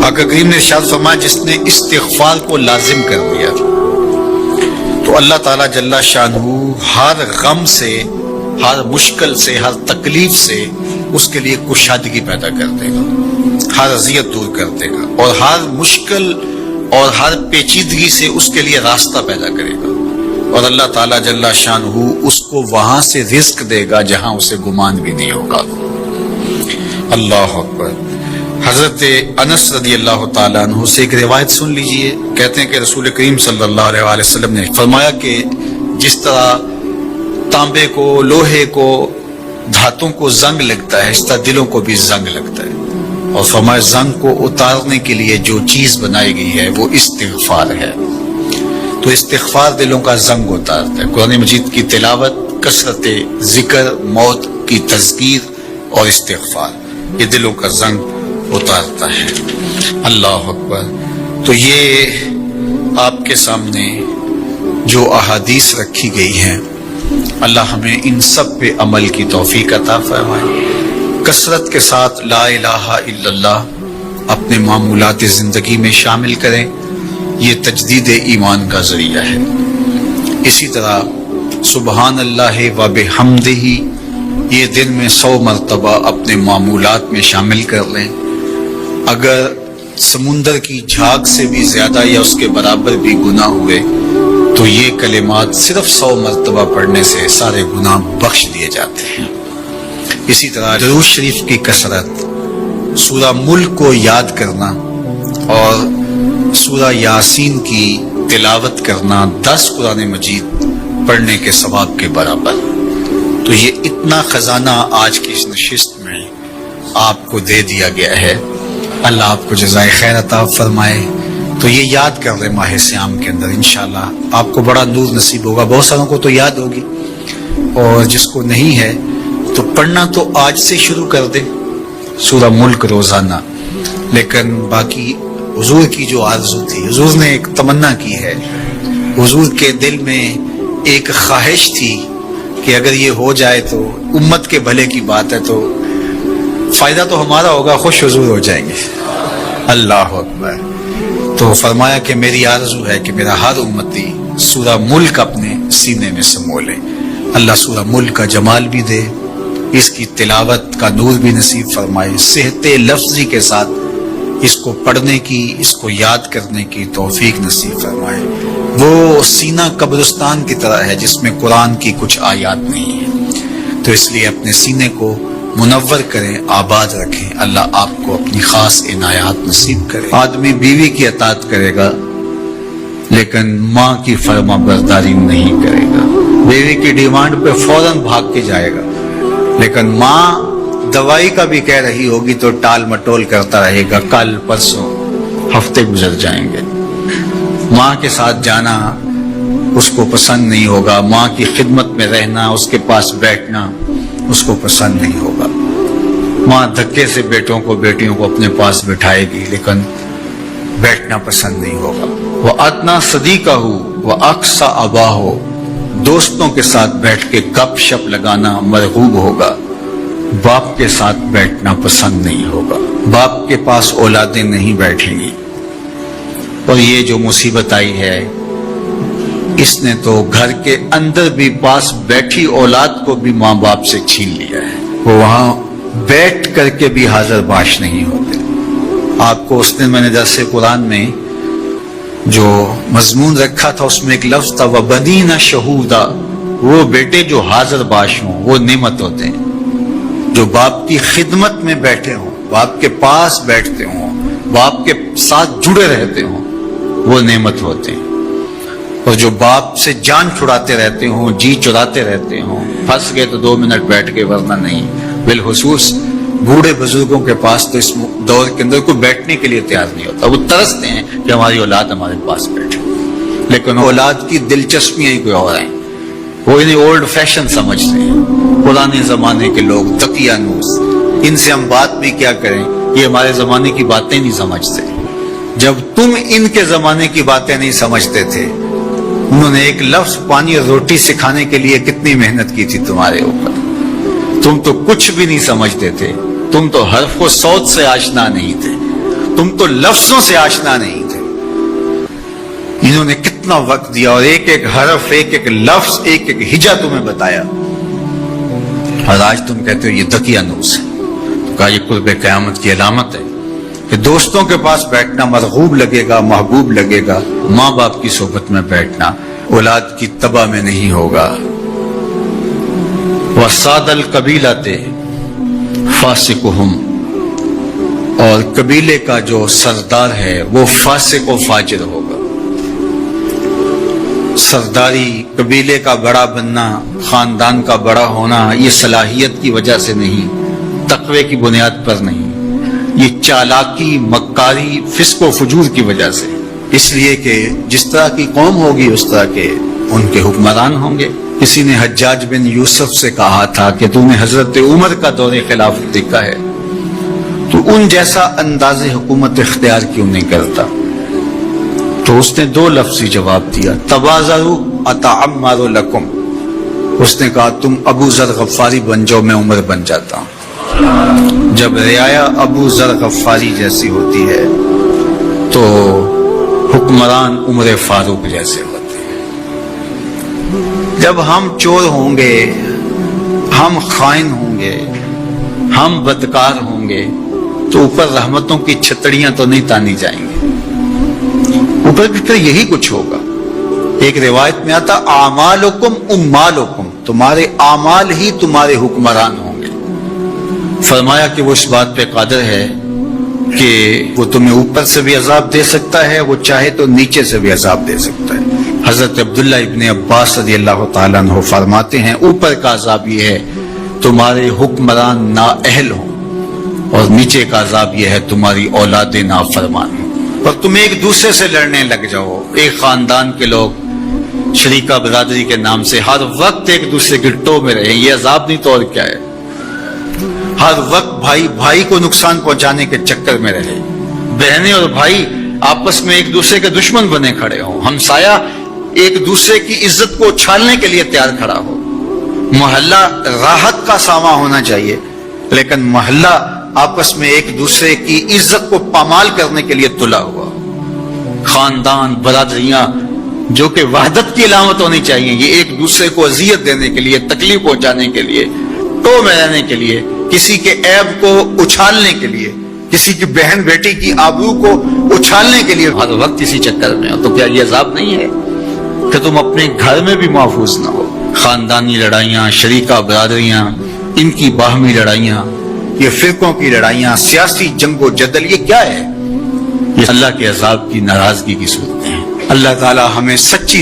آقا کریم نے ارشاد فرمایا جس نے استغفار کو لازم کر دیا تو اللہ تعالیٰ جل شانہ ہر غم سے، ہر مشکل سے، ہر تکلیف سے اس کے لیے کشادگی پیدا کر دے گا، ہر اذیت دور کر دے گا، اور ہر مشکل اور ہر پیچیدگی سے اس کے لیے راستہ پیدا کرے گا، اور اللہ تعالیٰ جل شانہ اس کو وہاں سے رزق دے گا جہاں اسے گمان بھی نہیں ہوگا۔ اللہ اکبر۔ حضرت انس رضی اللہ تعالیٰ عنہ سے ایک روایت سن لیجئے، کہتے ہیں کہ رسول کریم صلی اللہ علیہ وآلہ وسلم نے فرمایا کہ جس طرح تانبے کو، لوہے کو، دھاتوں کو زنگ لگتا ہے، اس طرح دلوں کو بھی زنگ لگتا ہے، اور فرمایا زنگ کو اتارنے کے لیے جو چیز بنائی گئی ہے وہ استغفار ہے۔ تو استغفار دلوں کا زنگ اتارتا ہے۔ قرآن مجید کی تلاوت، کثرت ذکر، موت کی تذکیر اور استغفار، یہ دلوں کا زنگ اتارتا ہے۔ اللہ اکبر۔ تو یہ آپ کے سامنے جو احادیث رکھی گئی ہیں، اللہ ہمیں ان سب پہ عمل کی توفیق عطا فرمائے۔ کثرت کے ساتھ لا الہ الا اللہ اپنے معمولات زندگی میں شامل کریں، یہ تجدید ایمان کا ذریعہ ہے۔ اسی طرح سبحان اللہ و بحمدہ یہ دن میں 100 مرتبہ اپنے معمولات میں شامل کر لیں۔ اگر سمندر کی جھاگ سے بھی زیادہ یا اس کے برابر بھی گناہ ہوئے تو یہ کلمات صرف 100 مرتبہ پڑھنے سے سارے گناہ بخش دیے جاتے ہیں۔ اسی طرح درود شریف کی کثرت، سورہ ملک کو یاد کرنا اور سورہ یاسین کی تلاوت کرنا 10 قرآن مجید پڑھنے کے ثواب کے برابر۔ تو یہ اتنا خزانہ آج کی اس نشست میں آپ کو دے دیا گیا ہے، اللہ آپ کو جزائے خیر عطا فرمائے۔ تو یہ یاد کر لیں ماہ صیام کے اندر، انشاءاللہ آپ کو بڑا نور نصیب ہوگا۔ بہت ساروں کو تو یاد ہوگی، اور جس کو نہیں ہے تو پڑھنا تو آج سے شروع کر دیں سورہ ملک روزانہ۔ لیکن باقی حضور کی جو آرزو تھی، حضور نے ایک تمنا کی ہے، حضور کے دل میں ایک خواہش تھی کہ اگر یہ ہو جائے تو امت کے بھلے کی بات ہے، تو فائدہ تو ہمارا ہوگا، خوش حضور ہو جائیں گے۔ اللہ اکبر۔ تو فرمایا کہ میری آرزو ہے کہ میرا ہر امتی سورہ ملک اپنے سینے میں سمو لے۔ اللہ سورہ ملک کا جمال بھی دے، اس کی تلاوت کا نور بھی نصیب فرمائے، صحت لفظی کے ساتھ اس کو پڑھنے کی، اس کو یاد کرنے کی توفیق نصیب فرمائے۔ وہ سینہ قبرستان کی طرح ہے جس میں قرآن کی کچھ آیات نہیں ہے، تو اس لیے اپنے سینے کو منور کریں، آباد رکھیں۔ اللہ آپ کو اپنی خاص عنایات نصیب کرے۔ آدمی بیوی کی اطاعت کرے گا لیکن ماں کی فرما برداری نہیں کرے گا، بیوی کی ڈیمانڈ پہ فوراً بھاگ کے جائے گا، لیکن ماں دوائی کا بھی کہہ رہی ہوگی تو ٹال مٹول کرتا رہے گا، کل پرسوں ہفتے گزر جائیں گے۔ ماں کے ساتھ جانا اس کو پسند نہیں ہوگا، ماں کی خدمت میں رہنا، اس کے پاس بیٹھنا اس کو پسند نہیں ہوگا۔ ماں دھکے سے بیٹیوں کو اپنے پاس بٹھائے گی لیکن بیٹھنا پسند نہیں ہوگا۔ وہ ادنا صدیقہ ہو وہ اقصا ابا ہو، دوستوں کے ساتھ بیٹھ کے گپ شپ لگانا مرغوب ہوگا، باپ کے ساتھ بیٹھنا پسند نہیں ہوگا۔ باپ کے پاس اولادیں نہیں بیٹھیں گی، اور یہ جو مصیبت آئی ہے اس نے تو گھر کے اندر بھی پاس بیٹھی اولاد کو بھی ماں باپ سے چھین لیا ہے، وہ وہاں بیٹھ کر کے بھی حاضر باش نہیں ہوتے۔ آپ کو اس دن میں نے درس قرآن میں جو مضمون رکھا تھا اس میں ایک لفظ تھا وَبَنِينَ شَهُودًا، وہ بیٹے جو حاضر باش ہوں وہ نعمت ہوتے ہیں، جو باپ کی خدمت میں بیٹھے ہوں، باپ کے پاس بیٹھتے ہوں، باپ کے ساتھ جڑے رہتے ہوں، وہ نعمت ہوتے ہیں۔ اور جو باپ سے جان چھڑاتے رہتے ہوں، جی چراتے رہتے ہوں، پھنس گئے تو 2 منٹ بیٹھ کے ورنہ نہیں۔ بالخصوص بوڑھے بزرگوں کے پاس تو اس دور کے اندر کوئی بیٹھنے کے لیے تیار نہیں ہوتا، وہ ترستے ہیں کہ ہماری اولاد ہمارے پاس بیٹھے، لیکن اولاد کی دلچسپیاں ہی کوئی اور ہیں، وہ انہیں اولڈ فیشن سمجھتے ہیں، پرانے زمانے کے لوگ دقیانوس، ان سے ہم بات بھی کیا کریں، یہ ہمارے زمانے کی باتیں نہیں سمجھتے۔ جب تم ان کے زمانے کی باتیں نہیں سمجھتے تھے، انہوں نے ایک لفظ پانی اور روٹی سکھانے کے لیے کتنی محنت کی تھی تمہارے اوپر، تم تو کچھ بھی نہیں سمجھتے تھے، تم تو حرف و صوت سے آشنا نہیں تھے، تم تو لفظوں سے آشنا نہیں تھے. انہوں نے کتنا وقت دیا اور ایک ایک حرف، ایک ایک لفظ، ایک ایک ہجا تمہیں بتایا، اور آج تم کہتے ہو یہ دقیانوس ہے. تو کہا یہ قرب قیامت کی علامت ہے کہ دوستوں کے پاس بیٹھنا مرغوب لگے گا، محبوب لگے گا، ماں باپ کی صحبت میں بیٹھنا اولاد کی تباہ میں نہیں ہوگا. وَصَادَ الْقَبِيلَةِ فَاسِقُهُمْ، اور قبیلے کا جو سردار ہے وہ فاسق و فاجر ہوگا. سرداری، قبیلے کا بڑا بننا، خاندان کا بڑا ہونا، یہ صلاحیت کی وجہ سے نہیں، تقوی کی بنیاد پر نہیں، یہ چالاکی، مکاری، فسق و فجور کی وجہ سے. اس لیے کہ جس طرح کی قوم ہوگی اس طرح کے ان کے حکمران ہوں گے. کسی نے حجاج بن یوسف سے کہا تھا کہ تو نے حضرت عمر کا دور خلافت دیکھا ہے، تو ان جیسا انداز حکومت اختیار کیوں نہیں کرتا؟ تو اس نے دو لفظی جواب دیا، تبازروا اتعمر لکم. اس نے کہا تم ابو ذر غفاری بن جاؤ، میں عمر بن جاتا ہوں. جب رعایا ابو ذر غفاری جیسی ہوتی ہے تو حکمران عمر فاروق جیسے ہوتے ہیں. جب ہم چور ہوں گے، ہم خائن ہوں گے، ہم بدکار ہوں گے تو اوپر رحمتوں کی چھتڑیاں تو نہیں تانی جائیں گے، اوپر کی طرح یہی کچھ ہوگا. ایک روایت میں آتا اعمالکم امالکم، تمہارے اعمال ہی تمہارے حکمران ہوں گے. فرمایا کہ وہ اس بات پہ قادر ہے کہ وہ تمہیں اوپر سے بھی عذاب دے سکتا ہے، وہ چاہے تو نیچے سے بھی عذاب دے سکتا ہے. حضرت عبداللہ ابن عباس رضی اللہ تعالیٰ عنہ فرماتے ہیں اوپر کا عذاب یہ ہے تمہارے حکمران نااہل ہوں، اور نیچے کا عذاب یہ ہے تمہاری اولاد نافرمان ہوں، اور تم ایک دوسرے سے لڑنے لگ جاؤ. ایک خاندان کے لوگ شریکہ برادری کے نام سے ہر وقت ایک دوسرے کے ٹو میں رہیں، یہ عذاب نہیں تو اور کیا ہے. ہر وقت بھائی بھائی کو نقصان پہنچانے کے چکر میں رہے، بہنیں اور بھائی آپس میں ایک دوسرے کے دشمن بنے کھڑے ہوں، ہمسایہ ایک دوسرے کی عزت کو اچھالنے کے لیے تیار کھڑا ہو. محلہ راحت کا ساما ہونا چاہیے، لیکن محلہ آپس میں ایک دوسرے کی عزت کو پامال کرنے کے لیے تلا ہوا. خاندان، برادریاں جو کہ وحدت کی علامت ہونی چاہیے، یہ ایک دوسرے کو اذیت دینے کے لیے، تکلیف پہنچانے کے لیے، ٹو میں رہنے کے لیے، کسی کے عیب کو اچھالنے کے لیے، کسی کی بہن بیٹی کی آبرو کو اچھالنے کے لیے ہر وقت اسی چکر میں ہو. تو کیا یہ عذاب نہیں ہے کہ تم اپنے گھر میں بھی محفوظ نہ ہو؟ خاندانی لڑائیاں، شریکہ برادریاں، ان کی باہمی لڑائیاں، یہ فرقوں کی لڑائیاں، سیاسی جنگ و جدل، یہ کیا ہے؟ یہ اللہ کے عذاب کی ناراضگی کی صورتیں ہیں. اللہ تعالی ہمیں سچی